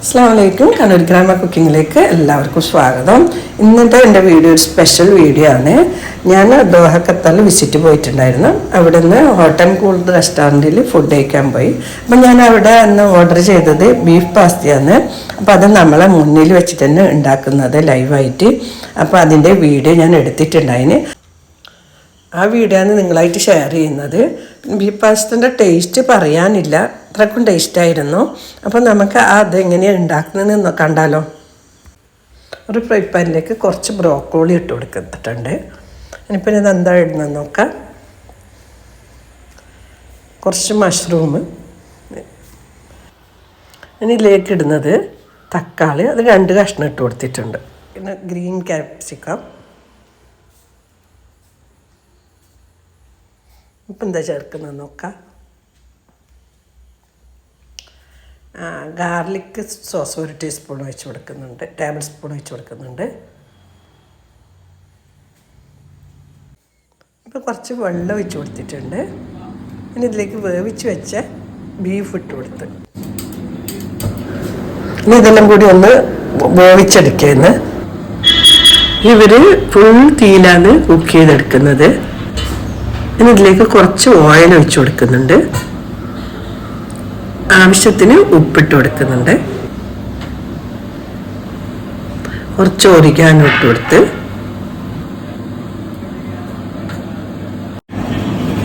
അസ്സലാമലൈക്കും. കണ്ണൂർ ഗ്രാമ കുക്കിങ്ങിലേക്ക് എല്ലാവർക്കും സ്വാഗതം. ഇന്നത്തെ എൻ്റെ വീഡിയോ ഒരു സ്പെഷ്യൽ വീഡിയോ ആണ്. ഞാൻ ദോഹ ഖത്തറിൽ വിസിറ്റ് പോയിട്ടുണ്ടായിരുന്നു. അവിടെ നിന്ന് ഹോട്ടൽ കൂൾഡ് റെസ്റ്റോറൻറ്റിൽ ഫുഡ് കഴിക്കാൻ പോയി. അപ്പം ഞാൻ അവിടെ അന്ന് ഓർഡർ ചെയ്തത് ബീഫ് പാസ്തയാണ്. അപ്പോൾ അത് നമ്മളെ മുന്നിൽ വെച്ചിട്ട് തന്നെ ഉണ്ടാക്കുന്നത് ലൈവായിട്ട്. അപ്പോൾ അതിൻ്റെ വീഡിയോ ഞാൻ എടുത്തിട്ടുണ്ടായിന്. ആ വീഡിയോ ആണ് നിങ്ങളായിട്ട് ഷെയർ ചെയ്യുന്നത്. ബീഫ് പാസ്തൻ്റെ ടേസ്റ്റ് പറയാനില്ല, അത്രക്കും ടേസ്റ്റായിരുന്നു. അപ്പോൾ നമുക്ക് അതെങ്ങനെയാണ് ഉണ്ടാക്കുന്നതെന്ന് കണ്ടാലോ. ഒരു ഫ്രൈ പാനിലേക്ക് കുറച്ച് ബ്രോക്കോളി ഇട്ട് കൊടുത്തിട്ടുണ്ട്. ഇനിയിപ്പോൾ ഇത് എന്താ ഇടുന്നത് നോക്കാം. കുറച്ച് മഷ്റൂം, ഇനി ഇതിലേക്ക് ഇടുന്നത് തക്കാളി, അത് 2 കഷ്ണം ഇട്ട് കൊടുത്തിട്ടുണ്ട്. പിന്നെ ഗ്രീൻ ക്യാപ്സിക്കം. ഇപ്പം എന്താ ചേർക്കുന്നത് നോക്കാം. ഗാർലിക് സോസ് 1 ടീസ്പൂൺ ഒഴിച്ച് കൊടുക്കുന്നുണ്ട്, ടേബിൾ സ്പൂൺ ഒഴിച്ച് കൊടുക്കുന്നുണ്ട്. ഇപ്പോൾ കുറച്ച് വെള്ളം ഒഴിച്ച് കൊടുത്തിട്ടുണ്ട്. ഇനി ഇതിലേക്ക് വേവിച്ച് വെച്ച ബീഫ് ഇട്ട് കൊടുത്ത് ഇനി ഇതെല്ലാം കൂടി ഒന്ന് വേവിച്ചെടുക്കുന്നത്. ഇവർ ഫുൾ തീയിലാണ് കുക്ക് ചെയ്തെടുക്കുന്നത്. ഇനി ഇതിലേക്ക് കുറച്ച് ഓയിൽ ഒഴിച്ച് കൊടുക്കുന്നുണ്ട്, ആവശ്യത്തിന് ഉപ്പിട്ട് കൊടുക്കുന്നുണ്ട്, കുറച്ച് ഒറിഗാനോ ഇട്ട് കൊടുത്ത്.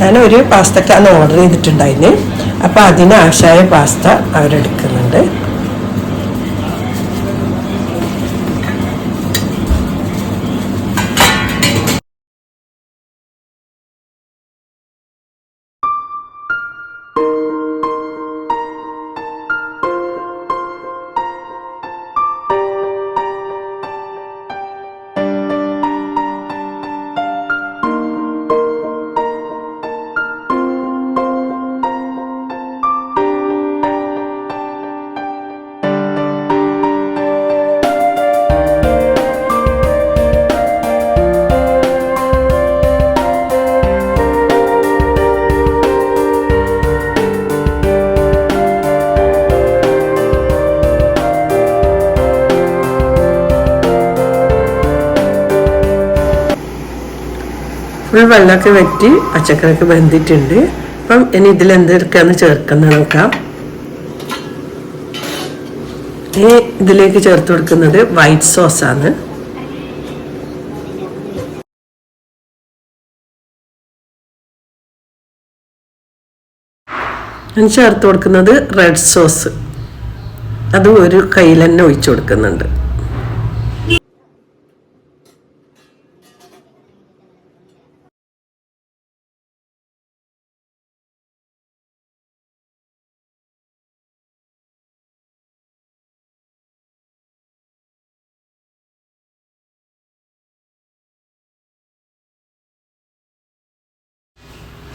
ഞാനൊരു പാസ്തക്കാണ് ഓർഡർ ചെയ്തിട്ടുണ്ടായിന്. അപ്പോൾ അതിന് ആവശ്യമായ പാസ്ത അവരെടുക്കുന്നുണ്ട്. ഫുൾ വെള്ളമൊക്കെ വറ്റി പച്ചക്കറിയൊക്കെ വെന്തിട്ടുണ്ട്. അപ്പം ഇനി ഇതിലെന്തൊക്കെയാണ് ചേർക്കുന്നത് നോക്കാം. ഇനി ഇതിലേക്ക് ചേർത്ത് കൊടുക്കുന്നത് വൈറ്റ് സോസാണ്. ഞാൻ ചേർത്ത് കൊടുക്കുന്നത് റെഡ് സോസ്, അത് ഒരു കയ്യിൽ തന്നെ ഒഴിച്ചു കൊടുക്കുന്നുണ്ട്.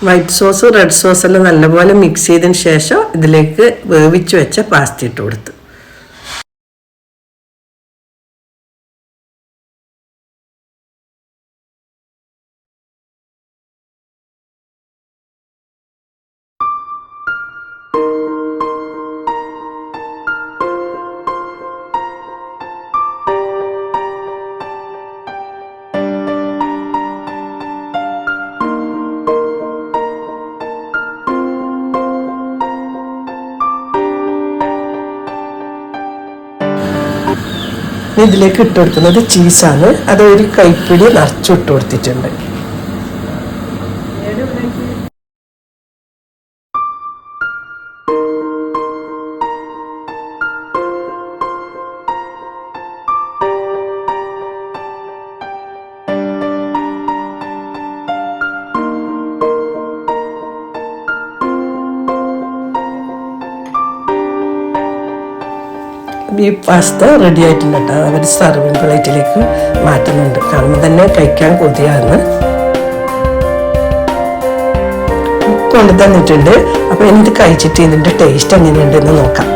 വൈറ്റ് സോസ് റെഡ് സോസ് എല്ലാം നല്ലപോലെ മിക്സ് ചെയ്തതിന് ശേഷം ഇതിലേക്ക് വേവിച്ച് വെച്ച പാസ്ത ഇട്ട് കൊടുത്ത്. ഇതിലേക്ക് ഇട്ട് കൊടുക്കുന്നത് ചീസാണ്. അത് ഒരു കൈപ്പിടി നിറച്ചു ഇട്ട് കൊടുത്തിട്ടുണ്ട്. ബീഫ് പാസ്ത റെഡി ആയിട്ടുണ്ട് കേട്ടോ. അവർ സർവിങ് പ്ലേറ്റിലേക്ക് മാറ്റുന്നുണ്ട്. കാണുമ്പോൾ തന്നെ കഴിക്കാൻ കൊതിയാണ്. കൊണ്ടു തന്നിട്ടുണ്ട്. അപ്പോൾ എനിക്ക് കഴിച്ചിട്ട് ഇതിൻ്റെ ടേസ്റ്റ് എങ്ങനെയുണ്ടെന്ന് നോക്കാം.